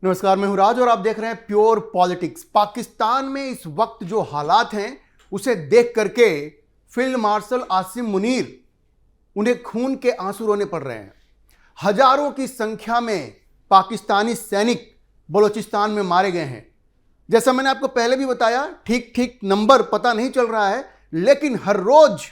नमस्कार, मैं हूं राज और आप देख रहे हैं प्योर पॉलिटिक्स। पाकिस्तान में इस वक्त जो हालात हैं उसे देख करके फील्ड मार्शल आसिम मुनीर उन्हें खून के आंसू रोने पड़ रहे हैं। हजारों की संख्या में पाकिस्तानी सैनिक बलूचिस्तान में मारे गए हैं। जैसा मैंने आपको पहले भी बताया, ठीक ठीक नंबर पता नहीं चल रहा है, लेकिन हर रोज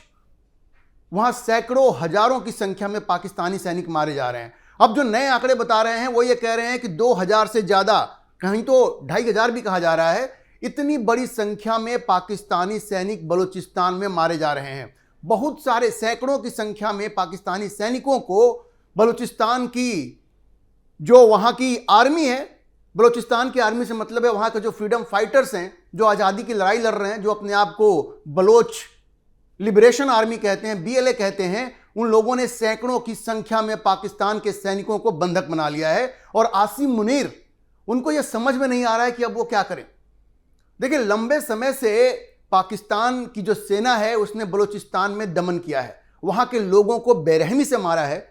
वहां सैकड़ों हजारों की संख्या में पाकिस्तानी सैनिक मारे जा रहे हैं। अब जो नए आंकड़े बता रहे हैं वो ये कह रहे हैं कि 2000 से ज्यादा, कहीं तो 2500 भी कहा जा रहा है। इतनी बड़ी संख्या में पाकिस्तानी सैनिक बलूचिस्तान में मारे जा रहे हैं। बहुत सारे, सैकड़ों की संख्या में पाकिस्तानी सैनिकों को बलूचिस्तान की जो वहां की आर्मी है, बलूचिस्तान की आर्मी से मतलब है वहां के जो फ्रीडम फाइटर्स हैं, जो आज़ादी की लड़ाई लड़ रहे हैं, जो अपने आप को बलोच लिबरेशन आर्मी कहते हैं, बीएलए कहते हैं, उन लोगों ने सैकड़ों की संख्या में पाकिस्तान के सैनिकों को बंधक बना लिया है। और आसिम मुनीर, उनको यह समझ में नहीं आ रहा है कि अब वो क्या करें। देखिए, लंबे समय से पाकिस्तान की जो सेना है उसने बलूचिस्तान में दमन किया है, वहां के लोगों को बेरहमी से मारा है।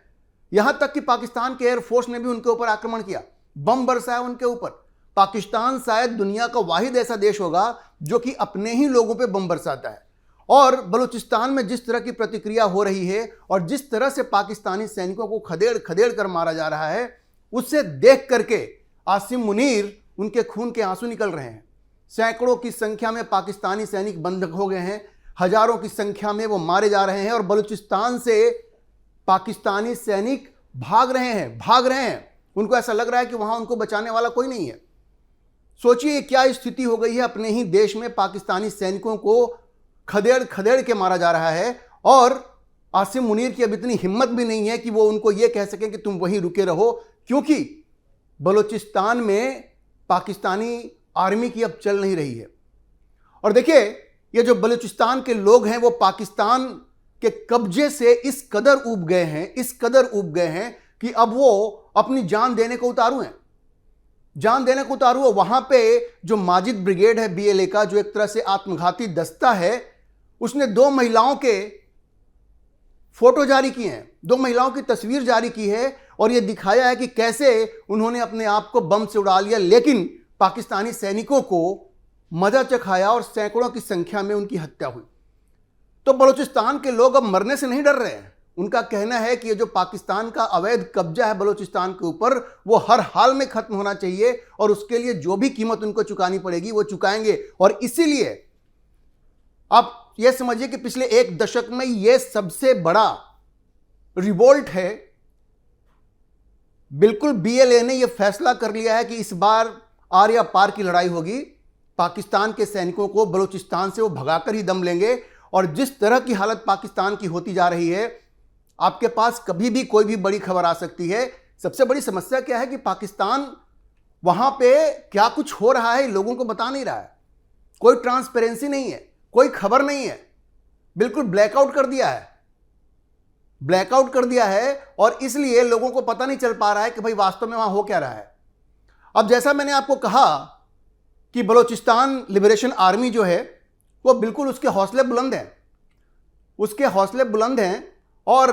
यहां तक कि पाकिस्तान के एयरफोर्स ने भी उनके ऊपर आक्रमण किया, बम बरसाया उनके ऊपर। पाकिस्तान शायद दुनिया का वाहिद ऐसा देश होगा जो कि अपने ही लोगों पर बम बरसाता है। और बलूचिस्तान में जिस तरह की प्रतिक्रिया हो रही है और जिस तरह से पाकिस्तानी सैनिकों को खदेड़ खदेड़ कर मारा जा रहा है, उससे देख करके आसिम मुनीर, उनके खून के आंसू निकल रहे हैं। सैकड़ों की संख्या में पाकिस्तानी सैनिक बंधक हो गए हैं, हजारों की संख्या में वो मारे जा रहे हैं और बलूचिस्तान से पाकिस्तानी सैनिक भाग रहे हैं। उनको ऐसा लग रहा है कि वहां उनको बचाने वाला कोई नहीं है। सोचिए क्या स्थिति हो गई है। अपने ही देश में पाकिस्तानी सैनिकों को खदेड़ खदेड़ के मारा जा रहा है और आसिम मुनीर की अब इतनी हिम्मत भी नहीं है कि वो उनको ये कह सकें कि तुम वहीं रुके रहो, क्योंकि बलूचिस्तान में पाकिस्तानी आर्मी की अब चल नहीं रही है। और देखिए, ये जो बलूचिस्तान के लोग हैं वो पाकिस्तान के कब्जे से इस कदर ऊब गए हैं कि अब वो अपनी जान देने को उतारू हैं। वहां पे जो माजिद ब्रिगेड है बीएलए का, जो एक तरह से आत्मघाती दस्ता है, उसने 2 महिलाओं के फोटो जारी किए हैं, 2 महिलाओं की तस्वीर जारी की है और यह दिखाया है कि कैसे उन्होंने अपने आप को बम से उड़ा लिया, लेकिन पाकिस्तानी सैनिकों को मजा चखाया और सैकड़ों की संख्या में उनकी हत्या हुई। तो बलूचिस्तान के लोग अब मरने से नहीं डर रहे हैं। उनका कहना है कि ये जो पाकिस्तान का अवैध कब्जा है बलूचिस्तान के ऊपर, वो हर हाल में खत्म होना चाहिए और उसके लिए जो भी कीमत उनको चुकानी पड़ेगी वो चुकाएंगे। और इसीलिए आप ये समझिए कि पिछले 1 दशक में ये सबसे बड़ा रिवोल्ट है। बिल्कुल बीएलए ने यह फैसला कर लिया है कि इस बार आर या पार की लड़ाई होगी। पाकिस्तान के सैनिकों को बलूचिस्तान से वो भगाकर ही दम लेंगे। और जिस तरह की हालत पाकिस्तान की होती जा रही है, आपके पास कभी भी कोई भी बड़ी खबर आ सकती है। सबसे बड़ी समस्या क्या है कि पाकिस्तान वहां पे क्या कुछ हो रहा है लोगों को बता नहीं रहा है। कोई ट्रांसपेरेंसी नहीं है, कोई खबर नहीं है, बिल्कुल ब्लैकआउट कर दिया है और इसलिए लोगों को पता नहीं चल पा रहा है कि भाई वास्तव में वहां हो क्या रहा है। अब जैसा मैंने आपको कहा कि बलूचिस्तान लिबरेशन आर्मी जो है वो बिल्कुल उसके हौसले बुलंद हैं और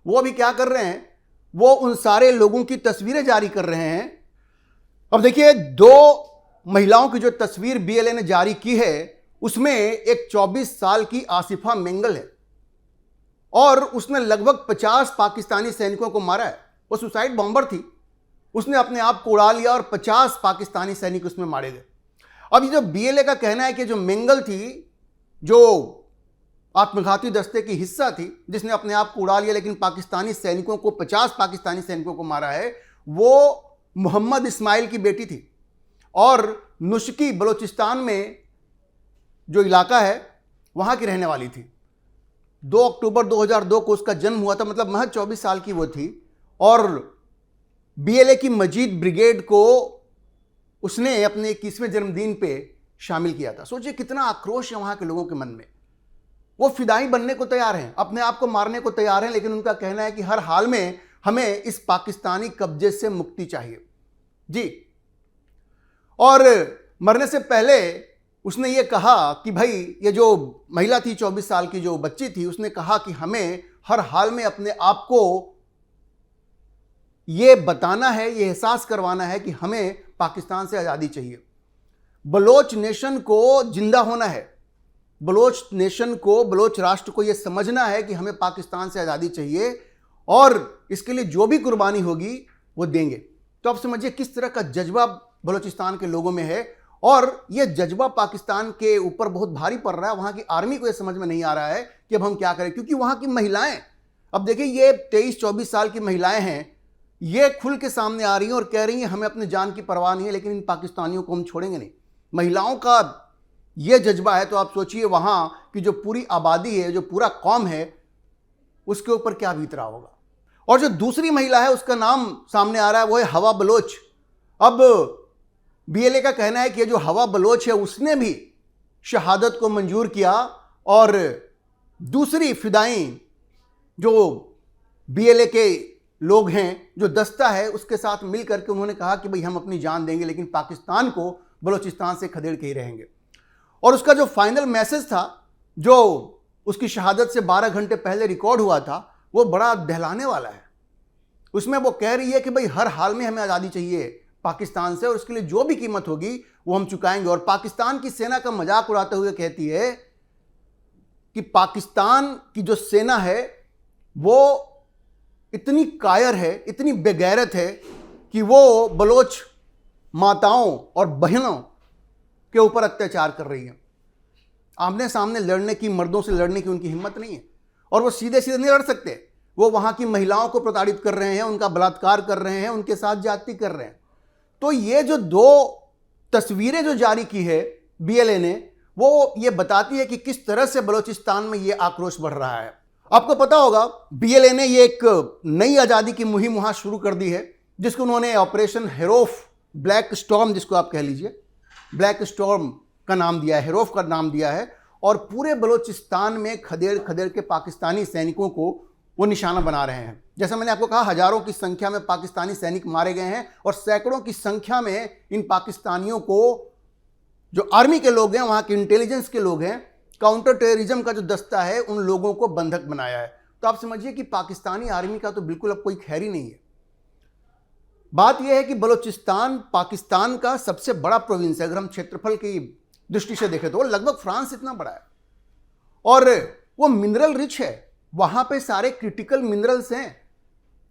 वो अभी क्या कर रहे हैं, वो उन सारे लोगों की तस्वीरें जारी कर रहे हैं। अब देखिए, 2 महिलाओं की जो तस्वीर बीएलए ने जारी की है उसमें एक 24 साल की आसिफा मेंगल है और उसने लगभग 50 पाकिस्तानी सैनिकों को मारा है। वो सुसाइड बॉम्बर थी, उसने अपने आप को उड़ा लिया और 50 पाकिस्तानी सैनिक उसमें मारे गए। अब ये जो बीएलए का कहना है कि जो मेंगल थी, जो आत्मघाती दस्ते की हिस्सा थी, जिसने अपने आप को उड़ा लिया लेकिन पाकिस्तानी सैनिकों को, 50 पाकिस्तानी सैनिकों को मारा है, वो मोहम्मद इस्माइल की बेटी थी और नुशकी बलूचिस्तान में जो इलाका है वहां की रहने वाली थी। 2 अक्टूबर 2002 को उसका जन्म हुआ था, मतलब महज 24 साल की वो थी। और बीएलए की मजीद ब्रिगेड को उसने अपने 21वें जन्मदिन पे शामिल किया था। सोचिए कितना आक्रोश है वहां के लोगों के मन में। वो फिदाई बनने को तैयार हैं, अपने आप को मारने को तैयार हैं, लेकिन उनका कहना है कि हर हाल में हमें इस पाकिस्तानी कब्जे से मुक्ति चाहिए जी। और मरने से पहले उसने ये कहा कि भाई, ये जो महिला थी 24 साल की जो बच्ची थी, उसने कहा कि हमें हर हाल में अपने आप को ये बताना है, ये एहसास करवाना है कि हमें पाकिस्तान से आज़ादी चाहिए। बलोच नेशन को जिंदा होना है, बलोच नेशन को, बलोच राष्ट्र को यह समझना है कि हमें पाकिस्तान से आज़ादी चाहिए और इसके लिए जो भी कुर्बानी होगी वो देंगे। तो आप समझिए किस तरह का जज्बा बलोचिस्तान के लोगों में है, और यह जज्बा पाकिस्तान के ऊपर बहुत भारी पड़ रहा है। वहां की आर्मी को यह समझ में नहीं आ रहा है कि अब हम क्या करें, क्योंकि वहां की महिलाएं, अब देखिए ये 23-24 साल की महिलाएं हैं, ये खुल के सामने आ रही हैं और कह रही हैं हमें अपनी जान की परवाह नहीं है, लेकिन इन पाकिस्तानियों को हम छोड़ेंगे नहीं। महिलाओं का ये जज्बा है, तो आप सोचिए वहां की जो पूरी आबादी है, जो पूरा कौम है, उसके ऊपर क्या बीत रहा होगा। और जो दूसरी महिला है उसका नाम सामने आ रहा है, वो है हवा बलोच। अब बीएलए का कहना है कि ये जो हवा बलोच है उसने भी शहादत को मंजूर किया, और दूसरी फिदाई जो बीएलए के लोग हैं, जो दस्ता है, उसके साथ मिल करके उन्होंने कहा कि भाई हम अपनी जान देंगे लेकिन पाकिस्तान को बलोचिस्तान से खदेड़ के ही रहेंगे। और उसका जो फाइनल मैसेज था, जो उसकी शहादत से 12 घंटे पहले रिकॉर्ड हुआ था, वो बड़ा दहलाने वाला है। उसमें वो कह रही है कि भाई हर हाल में हमें आज़ादी चाहिए पाकिस्तान से, और उसके लिए जो भी कीमत होगी वो हम चुकाएंगे। और पाकिस्तान की सेना का मजाक उड़ाते हुए कहती है कि पाकिस्तान की जो सेना है वो इतनी कायर है, इतनी बेगैरत है कि वो बलोच माताओं और बहनों के ऊपर अत्याचार कर रही है। आमने सामने लड़ने की, मर्दों से लड़ने की उनकी हिम्मत नहीं है, और वो सीधे सीधे नहीं लड़ सकते। वो वहां की महिलाओं को प्रताड़ित कर रहे हैं, उनका बलात्कार कर रहे हैं, उनके साथ ज्यादती कर रहे हैं। तो ये जो दो तस्वीरें जो जारी की है बीएलए ने, वो ये बताती है कि किस तरह से बलोचिस्तान में ये आक्रोश बढ़ रहा है। आपको पता होगा बीएलए ने ये एक नई आज़ादी की मुहिम वहां शुरू कर दी है, जिसको उन्होंने ऑपरेशन हेरोफ ब्लैक स्टॉर्म, जिसको आप कह लीजिए ब्लैक स्टॉर्म का नाम दिया है, हेरोफ का नाम दिया है। और पूरे बलोचिस्तान में खदेड़ खदेड़ के पाकिस्तानी सैनिकों को वो निशाना बना रहे हैं। जैसा मैंने आपको कहा, हजारों की संख्या में पाकिस्तानी सैनिक मारे गए हैं, और सैकड़ों की संख्या में इन पाकिस्तानियों को, जो आर्मी के लोग हैं, वहां के इंटेलिजेंस के लोग हैं, काउंटर टेररिज्म का जो दस्ता है, उन लोगों को बंधक बनाया है। तो आप समझिए कि पाकिस्तानी आर्मी का तो बिल्कुल अब कोई खैर ही नहीं है। बात यह है कि बलोचिस्तान पाकिस्तान का सबसे बड़ा प्रोविंस है। अगर हम क्षेत्रफल की दृष्टि से देखें तो वो लगभग फ्रांस इतना बड़ा है, और वो मिनरल रिच है। वहां पे सारे क्रिटिकल मिनरल्स हैं।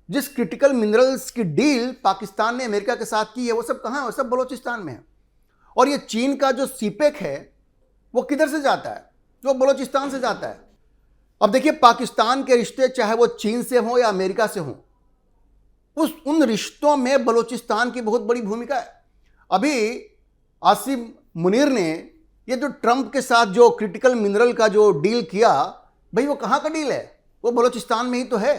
जिस क्रिटिकल मिनरल्स की डील पाकिस्तान ने अमेरिका के साथ की है, वो सब कहां है? वो सब बलोचिस्तान में है। और ये चीन का जो सीपेक है वो किधर से जाता है? जो बलोचिस्तान से जाता है। अब देखिए, पाकिस्तान के रिश्ते चाहे वो चीन से हो या अमेरिका से हो, उन रिश्तों में बलोचिस्तान की बहुत बड़ी भूमिका है। अभी आसिम मुनीर ने ये जो ट्रंप के साथ जो क्रिटिकल मिनरल का जो डील किया, भाई वो कहाँ का डील है? वो बलोचिस्तान में ही तो है।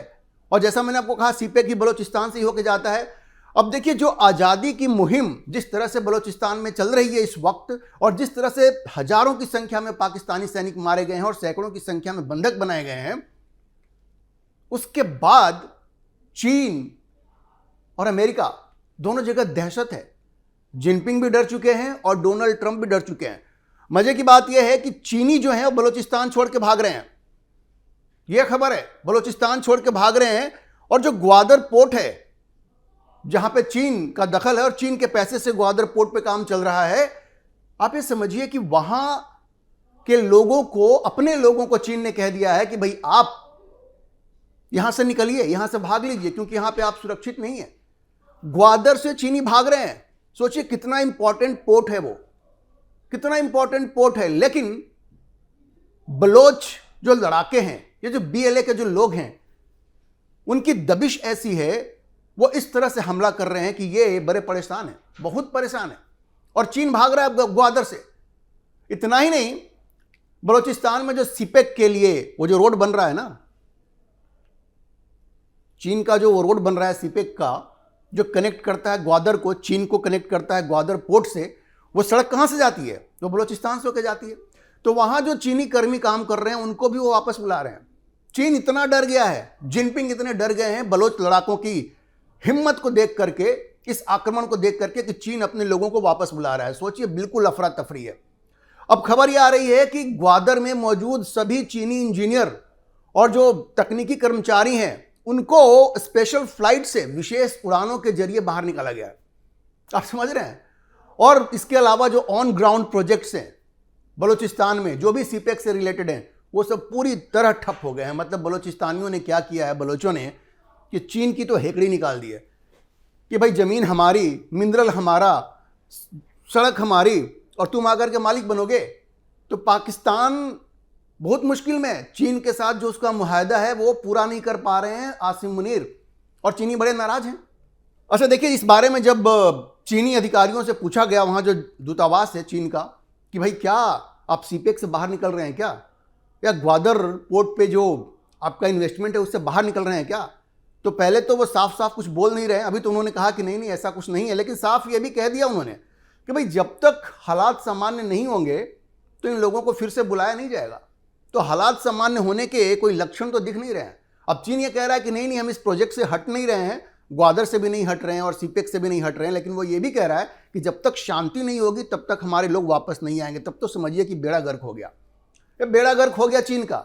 और जैसा मैंने आपको कहा, सीपेक ही बलोचिस्तान से ही होकर जाता है। अब देखिए, जो आज़ादी की मुहिम जिस तरह से बलोचिस्तान में चल रही है इस वक्त, और जिस तरह से हजारों की संख्या में पाकिस्तानी सैनिक मारे गए हैं और सैकड़ों की संख्या में बंधक बनाए गए हैं, उसके बाद चीन और अमेरिका दोनों जगह दहशत है। जिनपिंग भी डर चुके हैं और डोनाल्ड ट्रंप भी डर चुके हैं। मजे की बात यह है कि चीनी जो है वो बलोचिस्तान छोड़ के भाग रहे हैं। यह खबर है, बलोचिस्तान छोड़ के भाग रहे हैं। और जो ग्वादर पोर्ट है, जहां पे चीन का दखल है और चीन के पैसे से ग्वादर पोर्ट पे काम चल रहा है, आप ये समझिए कि वहां के लोगों को, अपने लोगों को चीन ने कह दिया है कि भाई आप यहां से निकलिए, यहां से भाग लीजिए, क्योंकि यहां पे आप सुरक्षित नहीं है। ग्वादर से चीनी भाग रहे हैं। सोचिए कितना इंपॉर्टेंट पोर्ट है वो, कितना इंपॉर्टेंट पोर्ट है। लेकिन बलोच जो लड़ाके हैं, ये जो बीएलए के जो लोग हैं, उनकी दबिश ऐसी है, वो इस तरह से हमला कर रहे हैं कि ये बड़े परेशान हैं, बहुत परेशान है। और चीन भाग रहा है ग्वादर से। इतना ही नहीं, बलोचिस्तान में जो सीपेक के लिए वो जो रोड बन रहा है ना, चीन का जो वो रोड बन रहा है सीपेक का, जो कनेक्ट करता है ग्वादर को, चीन को कनेक्ट करता है ग्वादर पोर्ट से, वो सड़क कहां से जाती है? तो बलोचिस्तान से होकर जाती है। तो वहां जो चीनी कर्मी काम कर रहे हैं, उनको भी वो वापस बुला रहे हैं। चीन इतना डर गया है, जिनपिंग इतने डर गए हैं बलोच लड़ाकों की हिम्मत को देख करके, इस आक्रमण को देख करके, कि चीन अपने लोगों को वापस बुला रहा है। सोचिए, बिल्कुल अफरा तफरी है। अब खबर यह आ रही है कि ग्वादर में मौजूद सभी चीनी इंजीनियर और जो तकनीकी कर्मचारी हैं, उनको स्पेशल फ्लाइट से विशेष उड़ानों के जरिए बाहर निकाला गया है। आप समझ रहे हैं। और इसके अलावा जो ऑन ग्राउंड प्रोजेक्ट्स हैं बलूचिस्तान में, जो भी सीपेक से रिलेटेड हैं, वो सब पूरी तरह ठप हो गए हैं। मतलब बलूचिस्तानियों ने क्या किया है, बलोचों ने, कि चीन की तो हेकड़ी निकाल दी है कि भाई ज़मीन हमारी, मिनरल हमारा, सड़क हमारी, और तुम आकर के मालिक बनोगे। तो पाकिस्तान बहुत मुश्किल में है। चीन के साथ जो उसका मुआहदा है वो पूरा नहीं कर पा रहे हैं आसिम मुनीर, और चीनी बड़े नाराज हैं। अच्छा देखिए, इस बारे में जब चीनी अधिकारियों से पूछा गया, वहाँ जो दूतावास है चीन का, कि भाई क्या आप सीपेक से बाहर निकल रहे हैं क्या, या ग्वादर पोर्ट पे जो आपका इन्वेस्टमेंट है उससे बाहर निकल रहे हैं क्या, तो पहले तो वो साफ साफ कुछ बोल नहीं रहे। अभी तो उन्होंने कहा कि नहीं नहीं ऐसा कुछ नहीं है, लेकिन साफ ये भी कह दिया उन्होंने कि भाई जब तक हालात सामान्य नहीं होंगे तो इन लोगों को फिर से बुलाया नहीं जाएगा। तो हालात सामान्य होने के कोई लक्षण तो दिख नहीं रहे हैं। अब चीन ये कह रहा है कि नहीं नहीं हम इस प्रोजेक्ट से हट नहीं रहे हैं, ग्वादर से भी नहीं हट रहे हैं और सीपेक से भी नहीं हट रहे हैं, लेकिन वो ये भी कह रहा है कि जब तक शांति नहीं होगी तब तक हमारे लोग वापस नहीं आएंगे। तब तो समझिए कि बेड़ा गर्क हो गया। ये बेड़ा गर्क हो गया चीन का,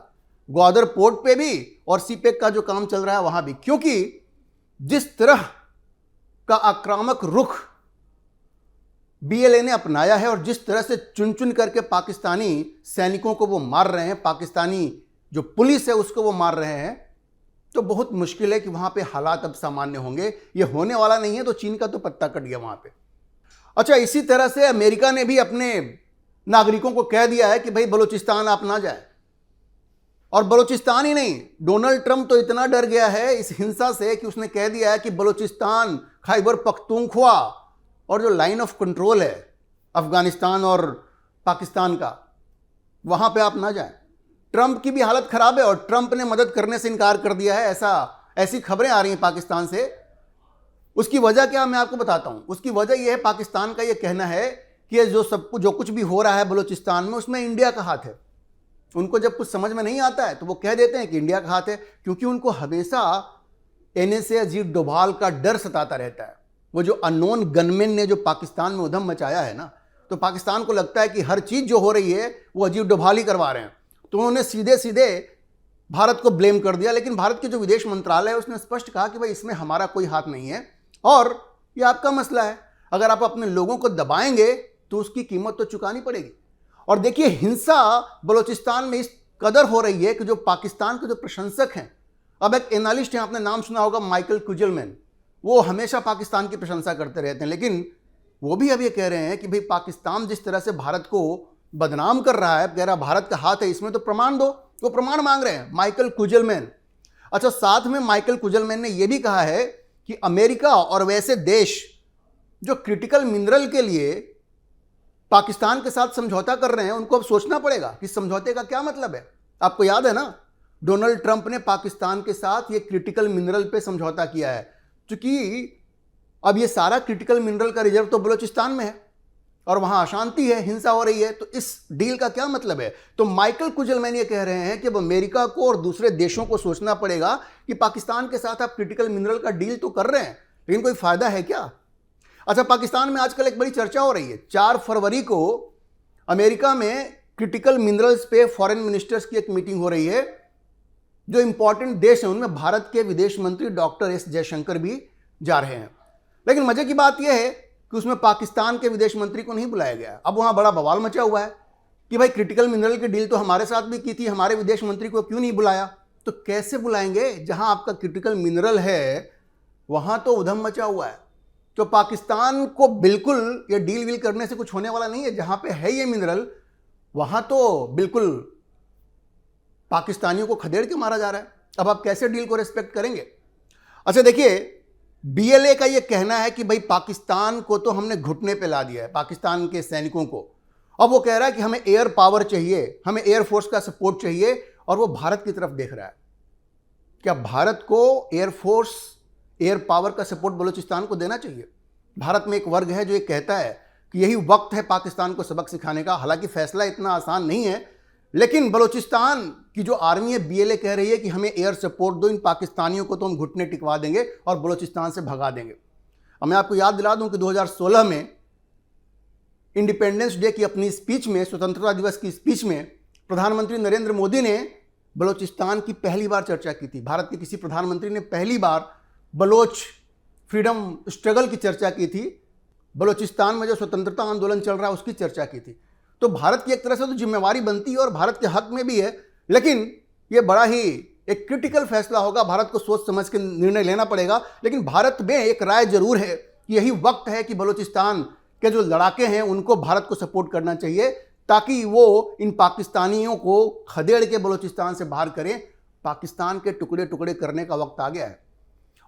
ग्वादर पोर्ट पे भी और सीपेक का जो काम चल रहा है वहां भी। क्योंकि जिस तरह का आक्रामक रुख बीएलए ने अपनाया है और जिस तरह से चुन चुन करके पाकिस्तानी सैनिकों को वो मार रहे हैं, पाकिस्तानी जो पुलिस है उसको वो मार रहे हैं, तो बहुत मुश्किल है कि वहां पे हालात अब सामान्य होंगे। ये होने वाला नहीं है, तो चीन का तो पत्ता कट गया वहां पे। अच्छा, इसी तरह से अमेरिका ने भी अपने नागरिकों को कह दिया है कि भाई बलूचिस्तान आप ना जाए। और बलूचिस्तान ही नहीं, डोनाल्ड ट्रंप तो इतना डर गया है इस हिंसा से कि उसने कह दिया है कि बलूचिस्तान, खैबर पख्तूनख्वा और जो लाइन ऑफ कंट्रोल है अफगानिस्तान और पाकिस्तान का, वहां पे आप ना जाएं। ट्रंप की भी हालत खराब है और ट्रंप ने मदद करने से इनकार कर दिया है, ऐसी खबरें आ रही हैं पाकिस्तान से। उसकी वजह क्या, मैं आपको बताता हूं। उसकी वजह यह है, पाकिस्तान का यह कहना है कि जो कुछ भी हो रहा है बलूचिस्तान में उसमें इंडिया का हाथ है। उनको जब कुछ समझ में नहीं आता है तो वो कह देते हैं कि इंडिया का हाथ है, क्योंकि उनको हमेशा एनएसए अजीत डोभाल का डर सताता रहता है। वो जो अननोन गनमैन ने जो पाकिस्तान में उधम मचाया है ना, तो पाकिस्तान को लगता है कि हर चीज़ जो हो रही है वो अजीत डोभाल ही करवा रहे हैं। तो उन्होंने सीधे सीधे भारत को ब्लेम कर दिया। लेकिन भारत के जो विदेश मंत्रालय है उसने स्पष्ट कहा कि भाई इसमें हमारा कोई हाथ नहीं है और ये आपका मसला है। अगर आप अपने लोगों को दबाएंगे तो उसकी कीमत तो चुकानी पड़ेगी। और देखिए, हिंसा बलूचिस्तान में इस कदर हो रही है कि जो पाकिस्तान के जो प्रशंसक हैं, अब एक एनालिस्ट हैं, आपने नाम सुना होगा माइकल कुजलमैन, वो हमेशा पाकिस्तान की प्रशंसा करते रहते हैं, लेकिन वो भी अब ये कह रहे हैं कि भाई पाकिस्तान जिस तरह से भारत को बदनाम कर रहा है, कह रहा भारत का हाथ है इसमें, तो प्रमाण दो। वो प्रमाण मांग रहे हैं माइकल कुजलमैन। अच्छा, साथ में माइकल कुजलमैन ने यह भी कहा है कि अमेरिका और वैसे देश जो क्रिटिकल मिनरल के लिए पाकिस्तान के साथ समझौता कर रहे हैं, उनको अब सोचना पड़ेगा कि समझौते का क्या मतलब है। आपको याद है ना, डोनाल्ड ट्रंप ने पाकिस्तान के साथ ये क्रिटिकल मिनरल पे समझौता किया है, क्योंकि अब ये सारा क्रिटिकल मिनरल का रिजर्व तो बलूचिस्तान में है और वहां अशांति है, हिंसा हो रही है। तो इस डील का क्या मतलब है? तो माइकल कुजलमैन ये कह रहे हैं कि अब अमेरिका को और दूसरे देशों को सोचना पड़ेगा कि पाकिस्तान के साथ आप क्रिटिकल मिनरल का डील तो कर रहे हैं, लेकिन कोई फायदा है क्या? अच्छा, पाकिस्तान में आजकल एक बड़ी चर्चा हो रही है। 4 फरवरी को अमेरिका में क्रिटिकल मिनरल्स पे फॉरेन मिनिस्टर्स की एक मीटिंग हो रही है। जो इंपॉर्टेंट देश हैं उनमें भारत के विदेश मंत्री डॉक्टर एस जयशंकर भी जा रहे हैं। लेकिन मजे की बात यह है कि उसमें पाकिस्तान के विदेश मंत्री को नहीं बुलाया गया। अब वहां बड़ा बवाल मचा हुआ है कि भाई क्रिटिकल मिनरल की डील तो हमारे साथ भी की थी, हमारे विदेश मंत्री को क्यों नहीं बुलाया? तो कैसे बुलाएंगे? जहां आपका क्रिटिकल मिनरल है वहां तो उधम मचा हुआ है। तो पाकिस्तान को बिल्कुल ये डील वील करने से कुछ होने वाला नहीं है। जहां पे है ये मिनरल वहां तो बिल्कुल पाकिस्तानियों को खदेड़ के मारा जा रहा है। अब आप कैसे डील को रिस्पेक्ट करेंगे? अच्छा देखिए, बीएलए का ये कहना है कि भाई पाकिस्तान को तो हमने घुटने पे ला दिया है, पाकिस्तान के सैनिकों को। अब वो कह रहा है कि हमें एयर पावर चाहिए, हमें एयरफोर्स का सपोर्ट चाहिए, और वो भारत की तरफ देख रहा है। क्या भारत को एयरफोर्स, एयर पावर का सपोर्ट बलूचिस्तान को देना चाहिए? भारत में एक वर्ग है जो ये कहता है कि यही वक्त है पाकिस्तान को सबक सिखाने का। हालांकि फैसला इतना आसान नहीं है, लेकिन बलूचिस्तान की जो आर्मी है, बीएलए कह रही है कि हमें एयर सपोर्ट दो, इन पाकिस्तानियों को तो हम घुटने टिकवा देंगे और बलूचिस्तान से भगा देंगे। अब मैं आपको याद दिला दूं कि 2016 में इंडिपेंडेंस डे की अपनी स्पीच में, स्वतंत्रता दिवस की स्पीच में, प्रधानमंत्री नरेंद्र मोदी ने बलूचिस्तान की पहली बार चर्चा की थी। भारत के किसी प्रधानमंत्री ने पहली बार बलोच फ्रीडम स्ट्रगल की चर्चा की थी, बलूचिस्तान में जो स्वतंत्रता आंदोलन चल रहा है उसकी चर्चा की थी। तो भारत की एक तरह से तो जिम्मेवारी बनती है और भारत के हक में भी है, लेकिन ये बड़ा ही एक क्रिटिकल फैसला होगा, भारत को सोच समझ के निर्णय लेना पड़ेगा। लेकिन भारत में एक राय जरूर है कि यही वक्त है कि बलूचिस्तान के जो लड़ाके हैं उनको भारत को सपोर्ट करना चाहिए, ताकि वो इन पाकिस्तानियों को खदेड़ के बलूचिस्तान से बाहर करें। पाकिस्तान के टुकड़े टुकड़े करने का वक्त आ गया है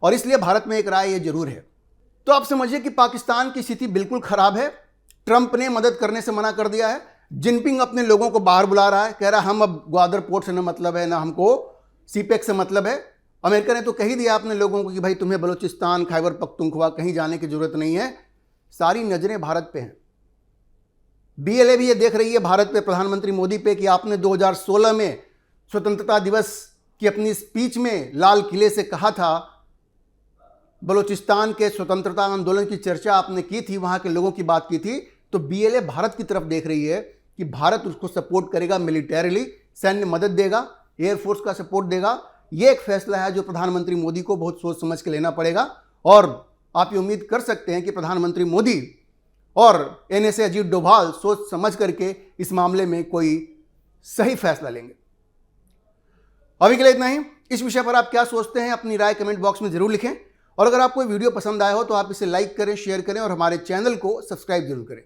और इसलिए भारत में एक राय ये जरूर है। तो आप समझिए कि पाकिस्तान की स्थिति बिल्कुल खराब है। ट्रंप ने मदद करने से मना कर दिया है, जिनपिंग अपने लोगों को बाहर बुला रहा है, कह रहा है हम अब ग्वादर पोर्ट से न मतलब है, ना हमको सीपेक से मतलब है। अमेरिका ने तो कह ही दिया अपने लोगों को कि भाई तुम्हें बलूचिस्तान, खैबर पख्तूनख्वा कहीं जाने की जरूरत नहीं है, सारी नजरें भारत पे हैं। बीएलए भी ये देख रही है भारत पे, प्रधानमंत्री मोदी पे, कि आपने 2016 में स्वतंत्रता दिवस की अपनी स्पीच में लाल किले से कहा था, बलूचिस्तान के स्वतंत्रता आंदोलन की चर्चा आपने की थी, वहां के लोगों की बात की थी। तो बीएलए भारत की तरफ देख रही है कि भारत उसको सपोर्ट करेगा, मिलिटरीली सैन्य मदद देगा, एयरफोर्स का सपोर्ट देगा। ये एक फैसला है जो प्रधानमंत्री मोदी को बहुत सोच समझ के लेना पड़ेगा और आप ये उम्मीद कर सकते हैं कि प्रधानमंत्री मोदी और एनएसए अजीत डोभाल सोच समझ करके इस मामले में कोई सही फैसला लेंगे। अभी के लिए इतना ही। इस विषय पर आप क्या सोचते हैं अपनी राय कमेंट बॉक्स में जरूर लिखें और अगर आपको वीडियो पसंद आया हो तो आप इसे लाइक करें, शेयर करें और हमारे चैनल को सब्सक्राइब जरूर करें।